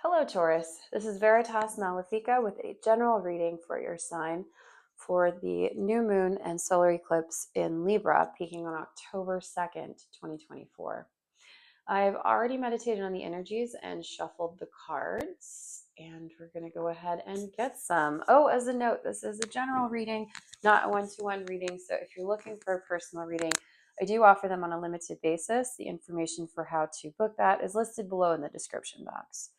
Hello, Taurus. This is Veritas Malefica with a general reading for your sign for the new moon and solar eclipse in Libra, peaking on October 2nd, 2024. I've already meditated on the energies and shuffled the cards, and we're going to go ahead and get some. Oh, as a note, this is a general reading, not a one-to-one reading. So if you're looking for a personal reading, I do offer them on a limited basis. The information for how to book that is listed below in the description box.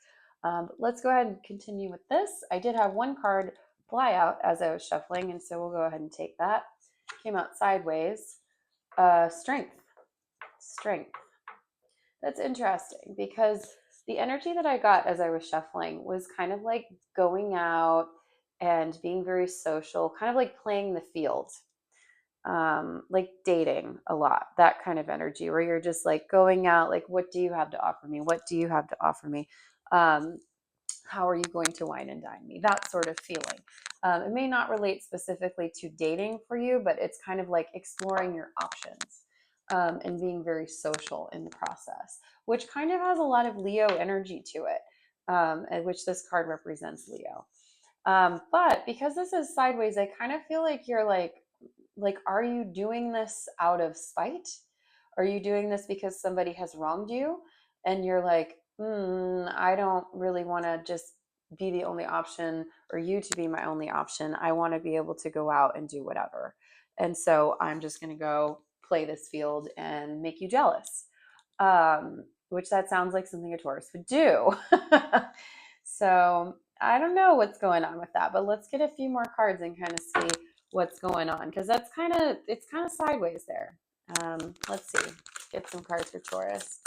But let's go ahead and continue with this. I did have one card fly out as I was shuffling, and so we'll go ahead and take that. Came out sideways. Strength. Strength. That's interesting because the energy that I got as I was shuffling was kind of like going out and being very social, kind of like playing the field, like dating a lot, that kind of energy where you're just like going out, like, what do you have to offer me? What do you have to offer me? Um, how are you going to wine and dine me? That sort of feeling. It may not relate specifically to dating for you, but it's kind of like exploring your options and being very social in the process, which kind of has a lot of Leo energy to it, and which this card represents Leo. But because this is sideways, I kind of feel like you're like, are you doing this out of spite? Are you doing this because somebody has wronged you? And you're like, I don't really want to just be the only option or you to be my only option. I want to be able to go out and do whatever. And so I'm just going to go play this field and make you jealous, which that sounds like something a Taurus would do. So I don't know what's going on with that, but let's get a few more cards and kind of see what's going on because it's kind of sideways there. Let's see, get some cards for Taurus.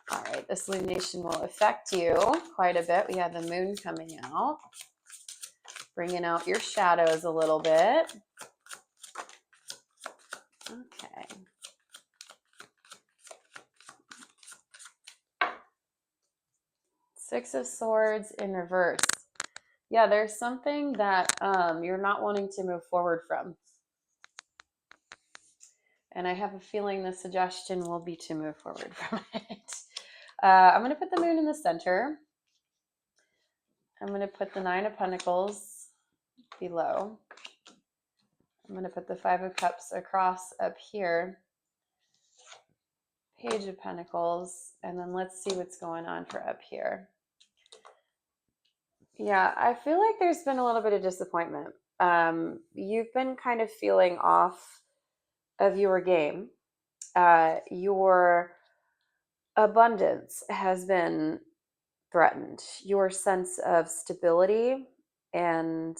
All right, this illumination will affect you quite a bit. We have the moon coming out, bringing out your shadows a little bit. Okay. Six of Swords in reverse. Yeah, there's something that you're not wanting to move forward from. And I have a feeling the suggestion will be to move forward from it. I'm going to put the moon in the center. I'm going to put the Nine of Pentacles below. I'm going to put the Five of Cups across up here. Page of Pentacles. And then let's see what's going on for up here. Yeah, I feel like there's been a little bit of disappointment. You've been kind of feeling off of your game. Your abundance has been threatened. Your sense of stability and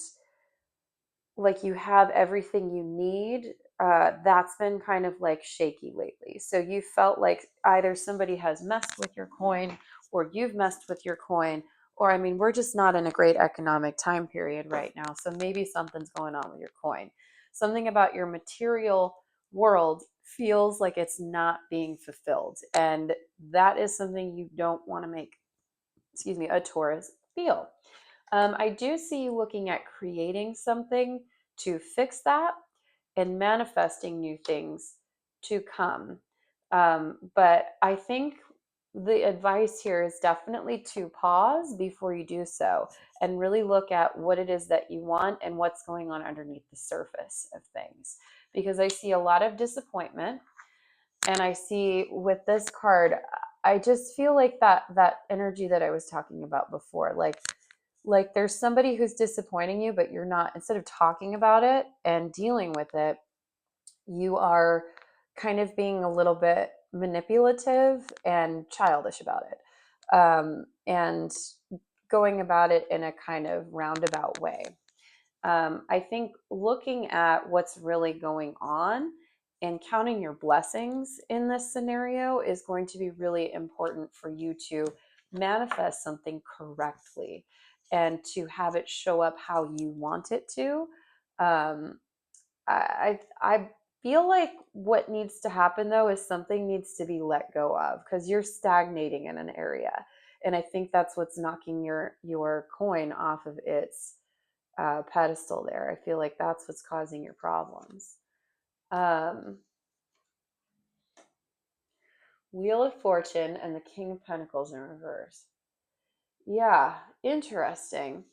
like you have everything you need, that's been kind of like shaky lately. So you felt like either somebody has messed with your coin or you've messed with your coin, or I mean, we're just not in a great economic time period right now. So maybe something's going on with your coin. Something about your material world feels like it's not being fulfilled. And that is something you don't want to make, a Taurus feel. I do see you looking at creating something to fix that and manifesting new things to come. But I think the advice here is definitely to pause before you do so and really look at what it is that you want and what's going on underneath the surface of things. Because I see a lot of disappointment, and I see with this card, I just feel like that energy that I was talking about before, like there's somebody who's disappointing you, but you're not, instead of talking about it and dealing with it, you are kind of being a little bit manipulative and childish about it, and going about it in a kind of roundabout way. I think looking at what's really going on and counting your blessings in this scenario is going to be really important for you to manifest something correctly and to have it show up how you want it to. Um, I feel like what needs to happen though is something needs to be let go of because you're stagnating in an area, and I think that's what's knocking your coin off of its pedestal there. I feel like that's what's causing your problems. Um, Wheel of Fortune and the King of Pentacles in reverse. Yeah, interesting.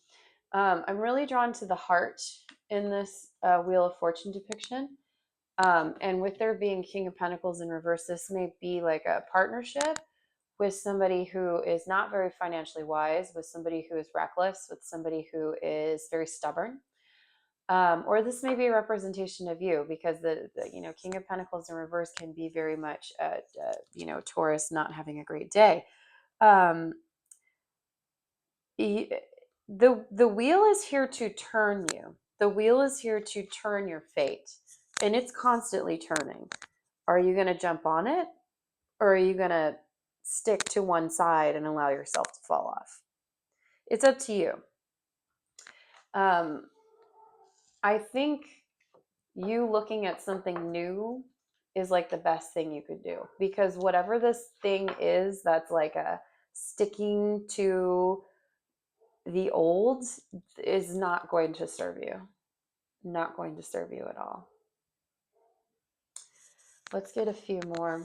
I'm really drawn to the heart in this Wheel of Fortune depiction. And with there being King of Pentacles in reverse, this may be like a partnership with somebody who is not very financially wise, with somebody who is reckless, with somebody who is very stubborn. Or this may be a representation of you, because the King of Pentacles in reverse can be very much Taurus not having a great day. Um, the wheel is here to turn you. The wheel is here to turn your fate, and it's constantly turning. Are you going to jump on it, or are you going to stick to one side and allow yourself to fall off? It's up to you. um, I think you looking at something new is like the best thing you could do, because whatever this thing is that's like a sticking to the old is not going to serve you. Not going to serve you at all. Let's get a few more.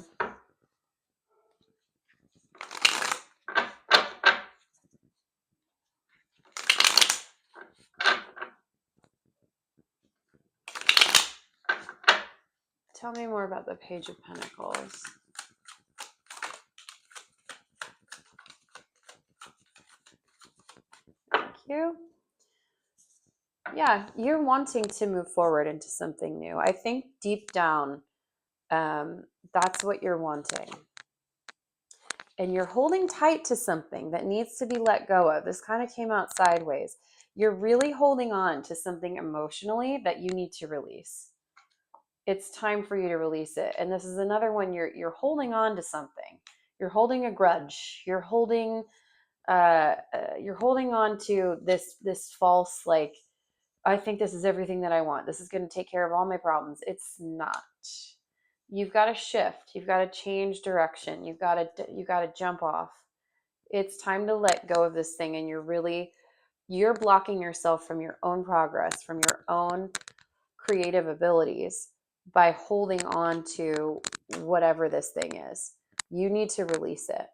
Tell me more about the Page of Pentacles. Thank you. Yeah, you're wanting to move forward into something new. I think deep down, that's what you're wanting. And you're holding tight to something that needs to be let go of. This kind of came out sideways. You're really holding on to something emotionally that you need to release. It's time for you to release it. And this is another one, you're holding on to something. You're holding a grudge. You're holding on to this false, like, I think this is everything that I want. This is going to take care of all my problems. It's not. You've got to shift. You've got to change direction. You've got to jump off. It's time to let go of this thing, and you're blocking yourself from your own progress, from your own creative abilities by holding on to whatever this thing is. You need to release it.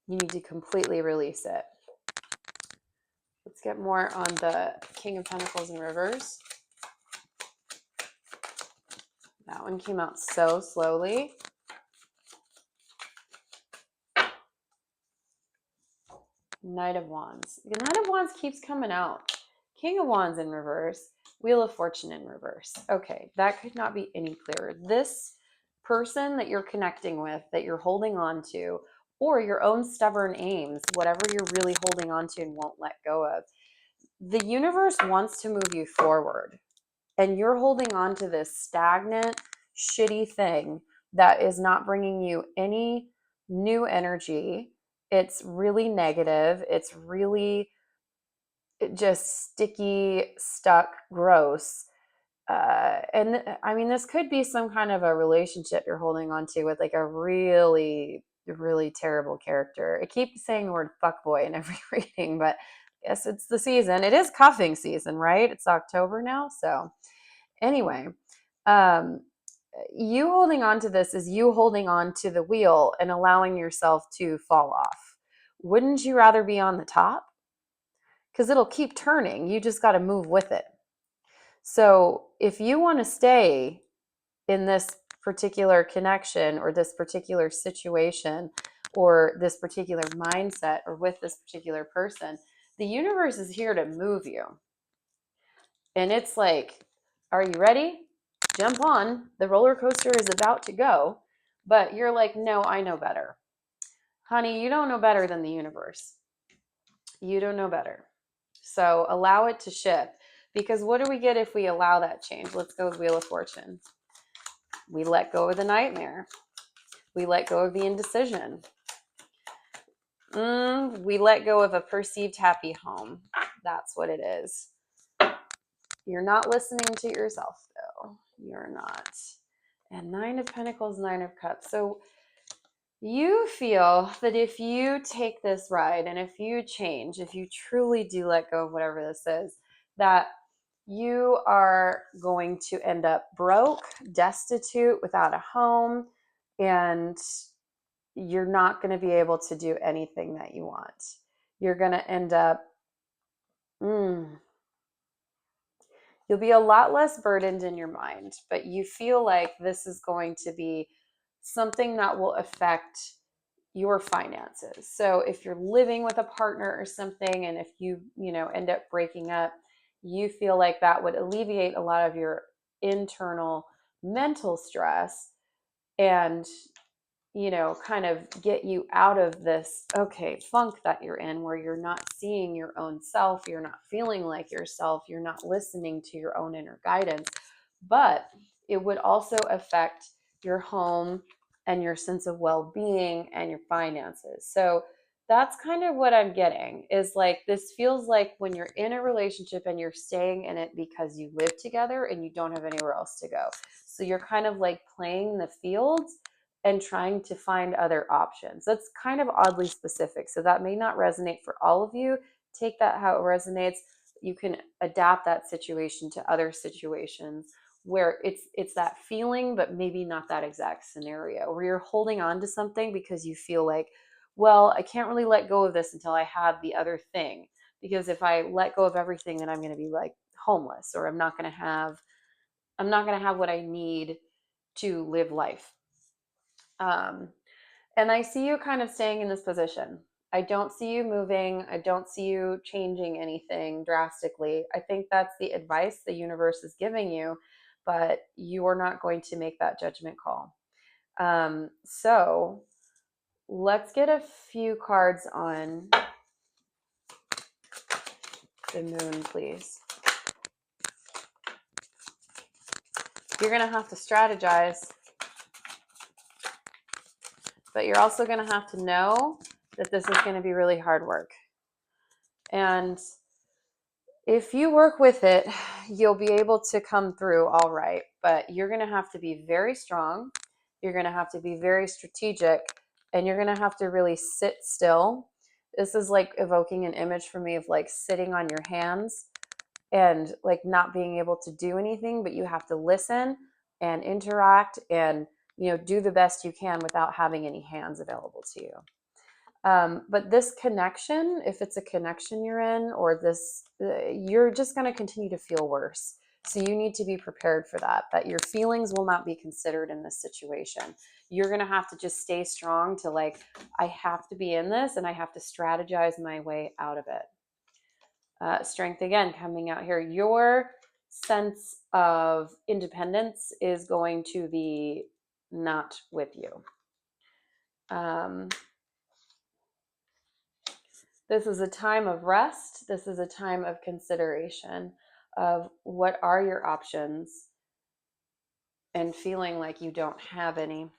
You need to completely release it. Let's get more on the King of Pentacles in reverse. That one came out so slowly. Knight of Wands. The Knight of Wands keeps coming out. King of Wands in reverse. Wheel of Fortune in reverse. Okay, that could not be any clearer. This person that you're connecting with, that you're holding on to, or your own stubborn aims, whatever you're really holding on to and won't let go of, the universe wants to move you forward. And you're holding on to this stagnant, shitty thing that is not bringing you any new energy. It's really negative. It's really just sticky, stuck, gross. And I mean, this could be some kind of a relationship you're holding on to with like a really, really terrible character. I keep saying the word fuckboy in every reading, but yes, it's the season. It is cuffing season, right? It's October now. So anyway, um, you holding on to this is you holding on to the wheel and allowing yourself to fall off. Wouldn't you rather be on the top? Because it'll keep turning. You just got to move with it. So if you want to stay in this particular connection or this particular situation or this particular mindset or with this particular person, the universe is here to move you. And it's like, are you ready? Jump on. The roller coaster is about to go. But you're like, no, I know better. Honey, you don't know better than the universe. You don't know better. So allow it to shift. Because what do we get if we allow that change? Let's go with Wheel of Fortune. We let go of the nightmare. We let go of the indecision. We let go of a perceived happy home. That's what it is. You're not listening to yourself, though. You're not. And Nine of Pentacles, Nine of Cups. So you feel that if you take this ride and if you change, if you truly do let go of whatever this is, that you are going to end up broke, destitute, without a home, and you're not going to be able to do anything that you want. you're going to end up, you'll be a lot less burdened in your mind, but you feel like this is going to be something that will affect your finances. So if you're living with a partner or something, and if you end up breaking up, you feel like that would alleviate a lot of your internal mental stress and kind of get you out of this, okay, funk that you're in where you're not seeing your own self, you're not feeling like yourself, you're not listening to your own inner guidance. But it would also affect your home and your sense of well-being and your finances. So that's kind of what I'm getting is like, this feels like when you're in a relationship and you're staying in it because you live together and you don't have anywhere else to go. So you're kind of like playing the fields and trying to find other options. That's kind of oddly specific. So that may not resonate for all of you. Take that how it resonates. You can adapt that situation to other situations where it's that feeling, but maybe not that exact scenario where you're holding on to something because you feel like, well, I can't really let go of this until I have the other thing. Because if I let go of everything, then I'm going to be like homeless, or I'm not going to have what I need to live life. And I see you kind of staying in this position. I don't see you moving. I don't see you changing anything drastically. I think that's the advice the universe is giving you, but you are not going to make that judgment call. So let's get a few cards on the moon, please. You're going to have to strategize, but you're also going to have to know that this is going to be really hard work. And if you work with it, you'll be able to come through all right, but you're going to have to be very strong. You're going to have to be very strategic, and you're going to have to really sit still. This is like evoking an image for me of like sitting on your hands and like not being able to do anything, but you have to listen and interact and do the best you can without having any hands available to you. But this connection, if it's a connection you're in, or this, you're just going to continue to feel worse. So you need to be prepared for that your feelings will not be considered in this situation. You're going to have to just stay strong to like, I have to be in this and I have to strategize my way out of it. Strength again coming out here. Your sense of independence is going to be not with you. This is a time of rest. This is a time of consideration of what are your options and feeling like you don't have any.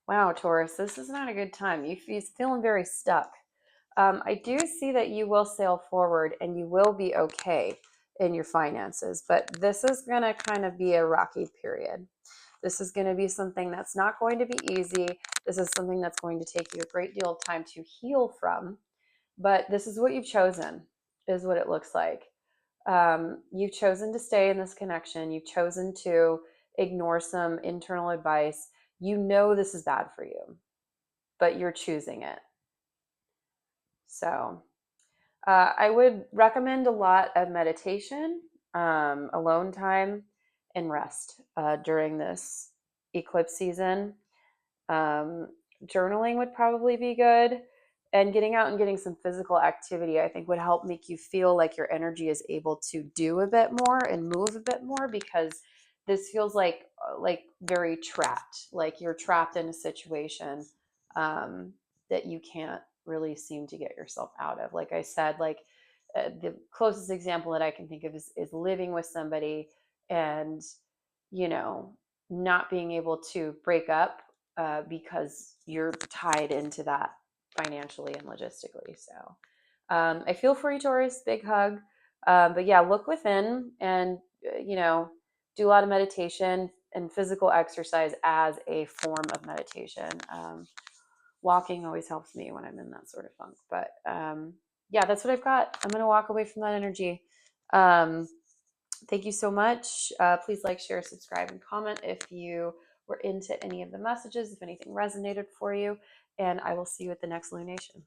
Wow, Taurus, this is not a good time. You're feeling very stuck. I do see that you will sail forward and you will be okay in your finances, but this is going to kind of be a rocky period. This is going to be something that's not going to be easy. This is something that's going to take you a great deal of time to heal from. But this is what you've chosen, is what it looks like. You've chosen to stay in this connection. You've chosen to ignore some internal advice. You know this is bad for you, but you're choosing it. So I would recommend a lot of meditation, alone time, and rest during this eclipse season. Journaling would probably be good. And getting out and getting some physical activity, I think, would help make you feel like your energy is able to do a bit more and move a bit more, because this feels like very trapped, like you're trapped in a situation that you can't really seem to get yourself out of. Like I said, like the closest example that I can think of is living with somebody and, not being able to break up because you're tied into that financially and logistically. So I feel for you, Taurus. Big hug. But yeah, look within and, do a lot of meditation and physical exercise as a form of meditation. Walking always helps me when I'm in that sort of funk. But yeah, that's what I've got. I'm going to walk away from that energy. Thank you so much. Please like, share, subscribe, and comment if you were into any of the messages, if anything resonated for you. And I will see you at the next lunation.